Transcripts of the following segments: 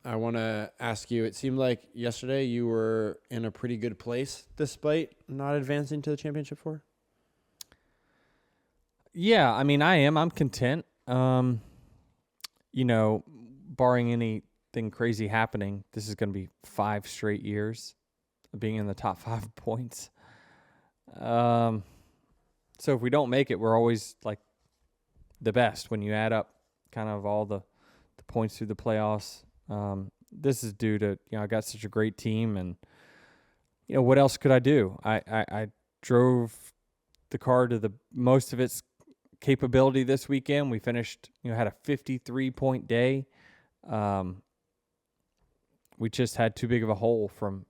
I want to ask you, it seemed like yesterday you were in a pretty good place despite not advancing to the championship four. Yeah, I mean, I am. I'm content. Barring anything crazy happening, this is going to be 5 straight years of being in the top 5 points. So if we don't make it, we're always like the best when you add up kind of all the points through the playoffs. This is due to, I got such a great team, and, what else could I do? I drove the car to the most of its capability this weekend. We finished, had a 53-point day. We just had too big of a hole from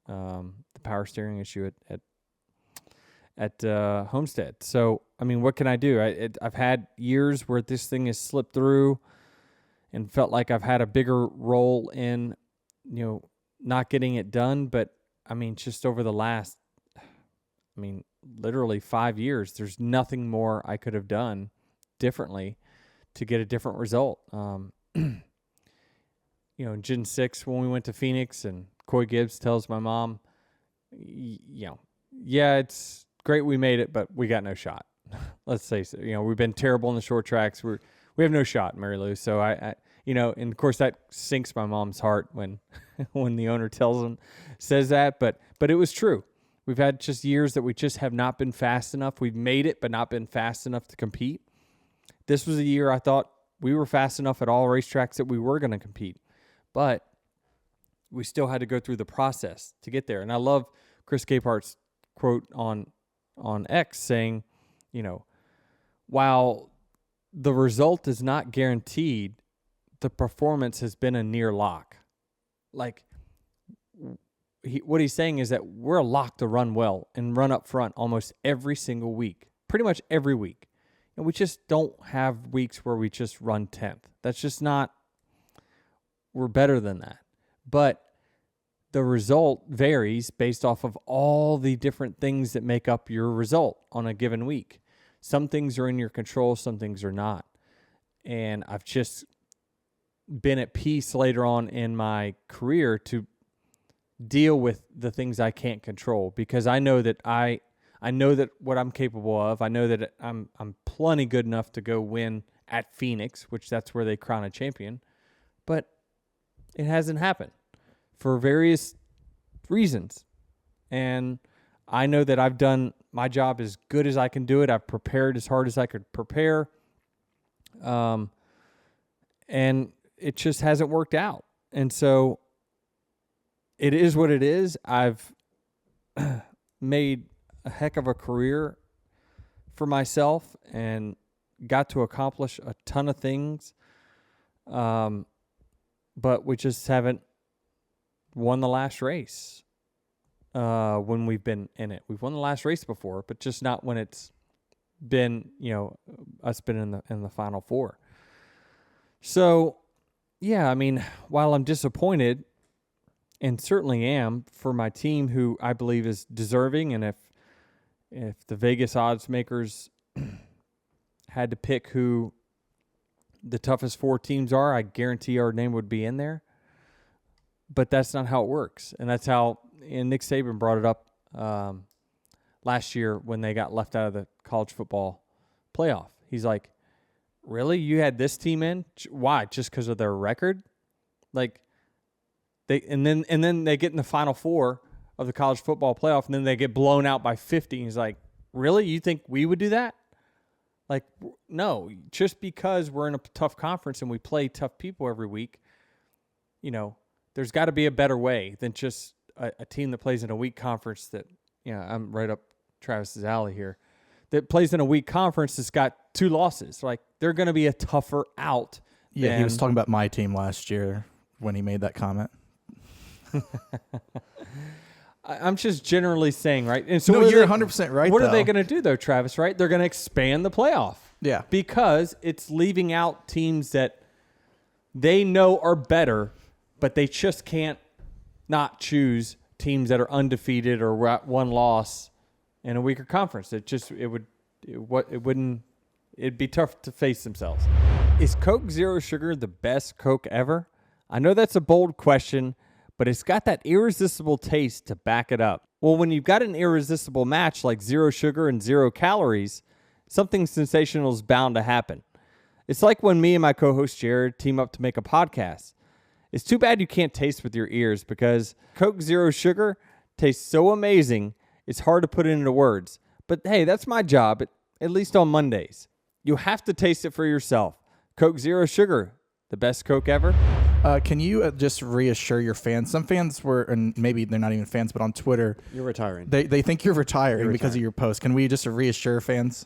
the power steering issue at Homestead. So, I mean, what can I do? I've had years where this thing has slipped through and felt like I've had a bigger role in, not getting it done. But, I mean, just over the last, literally 5 years, there's nothing more I could have done differently to get a different result. In Gen 6, when we went to Phoenix, and Coy Gibbs tells my mom, yeah, it's great we made it, but we got no shot. Let's say so. We've been terrible in the short tracks. We have no shot, Mary Lou. So I and of course that sinks my mom's heart when when the owner says that, but it was true. We've had just years that we just have not been fast enough. We've made it, but not been fast enough to compete. This was a year I thought we were fast enough at all racetracks that we were going to compete, but we still had to go through the process to get there. And I love Chris Capehart's quote on X saying, while the result is not guaranteed, the performance has been a near lock. Like, what he's saying is that we're a lock to run well and run up front almost every single week, pretty much every week. And we just don't have weeks where we just run 10th. That's just not, we're better than that. But the result varies based off of all the different things that make up your result on a given week. Some things are in your control, some things are not. And I've just been at peace later on in my career to deal with the things I can't control, because I know that I know that what I'm capable of. I know that I'm plenty good enough to go win at Phoenix, which that's where they crown a champion. But it hasn't happened for various reasons. And I know that I've done my job as good as I can do it. I've prepared as hard as I could prepare. And it just hasn't worked out. And so it is what it is. I've made a heck of a career for myself and got to accomplish a ton of things. But we just haven't won the last race when we've been in it. We've won the last race before, but just not when it's been, us been in the Final Four. So, yeah, I mean, while I'm disappointed, and certainly am, for my team, who I believe is deserving, and if the Vegas odds makers had to pick who the toughest 4 teams are, I guarantee our name would be in there. But that's not how it works. And that's how, and Nick Saban brought it up last year when they got left out of the college football playoff. He's like, really? You had this team in? Why? Just because of their record? Like, and then they get in the Final Four of the college football playoff, and then they get blown out by 50. And he's like, really? You think we would do that? Like, no. Just because we're in a tough conference and we play tough people every week, there's got to be a better way than just a team that plays in a weak conference that, I'm right up Travis's alley here, that plays in a weak conference that's got 2 losses. Like, they're going to be a tougher out. Yeah, he was talking about my team last year when he made that comment. I'm just generally saying, right? And so no, you're 100% right. What are they going to do, though, Travis, right? They're going to expand the playoff. Yeah. Because it's leaving out teams that they know are better, but they just can't not choose teams that are undefeated or at 1 loss in a weaker conference. It'd be tough to face themselves. Is Coke Zero Sugar the best Coke ever? I know that's a bold question, but it's got that irresistible taste to back it up. Well, when you've got an irresistible match like 0 sugar and 0 calories, something sensational is bound to happen. It's like when me and my co-host Jared team up to make a podcast. It's too bad you can't taste with your ears because Coke Zero Sugar tastes so amazing, it's hard to put it into words. But hey, that's my job, at least on Mondays. You have to taste it for yourself. Coke Zero Sugar, the best Coke ever. Can you just reassure your fans? Some fans were, and maybe they're not even fans, but on Twitter, You're retiring. they think you're retiring because of your post. Can we just reassure fans?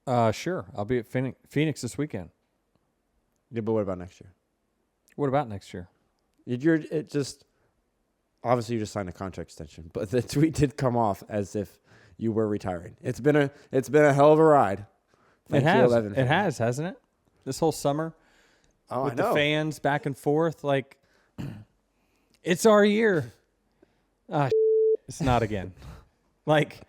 Sure. I'll be at Phoenix this weekend. Yeah, but what about next year? What about next year? Obviously you just signed a contract extension, but the tweet did come off as if you were retiring. It's been a hell of a ride. It has, hasn't it? This whole summer. Oh, with I know. the fans back and forth, like it's our year. It's not again. Like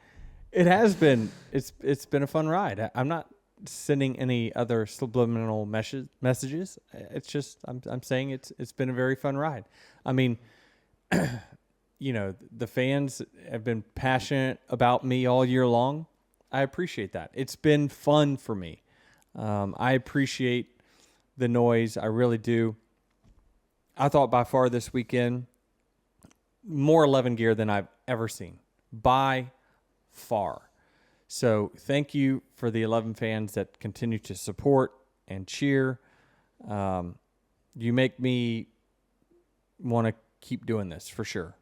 it has been. It's been a fun ride. I'm not sending any other subliminal messages. It's just I'm saying it's been a very fun ride. I mean, the fans have been passionate about me all year long. I appreciate that. It's been fun for me. I appreciate the noise. I really do. I thought by far this weekend, more 11 gear than I've ever seen. By far. So thank you for the 11 fans that continue to support and cheer. You make me want to keep doing this for sure.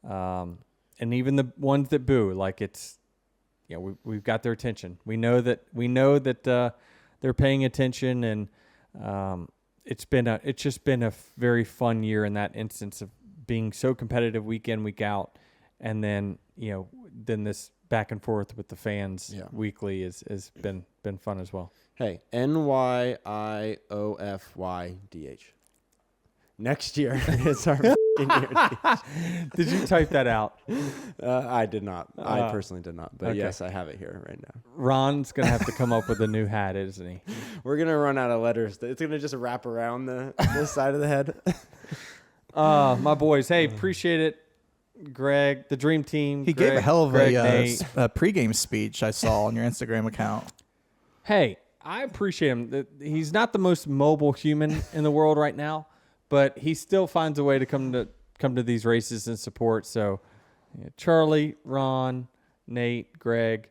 And even the ones that boo, like it's, we've got their attention. We know that they're paying attention, and it's just been a very fun year in that instance of being so competitive week in, week out, and then then this back and forth with the fans weekly has been fun as well. Hey, NYIOFYDH. Next year is our year. Did you type that out? I did not. I personally did not. But okay. yes, I have it here right now. Ron's going to have to come up with a new hat, isn't he? We're going to run out of letters. It's going to just wrap around the side of the head. My boys. Hey, appreciate it. Greg, the dream team. He Greg, gave a hell of Greg, a pregame speech I saw on your Instagram account. Hey, I appreciate him. He's not the most mobile human in the world right now, but he still finds a way to come to these races and support. So, Charlie, Ron, Nate, Greg,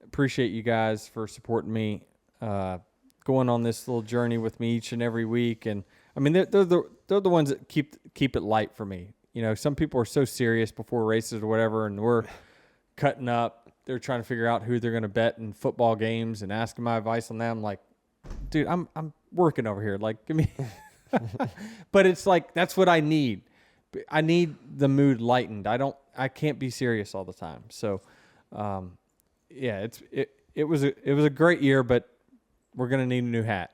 appreciate you guys for supporting me, going on this little journey with me each and every week. And I mean, they're the ones that keep it light for me. Some people are so serious before races or whatever, and we're cutting up. They're trying to figure out who they're going to bet in football games and asking my advice on that. I'm like, dude, I'm working over here. Like, give me. But it's like that's what I need. I need the mood lightened. I can't be serious all the time. So, it was a great year, but we're gonna need a new hat.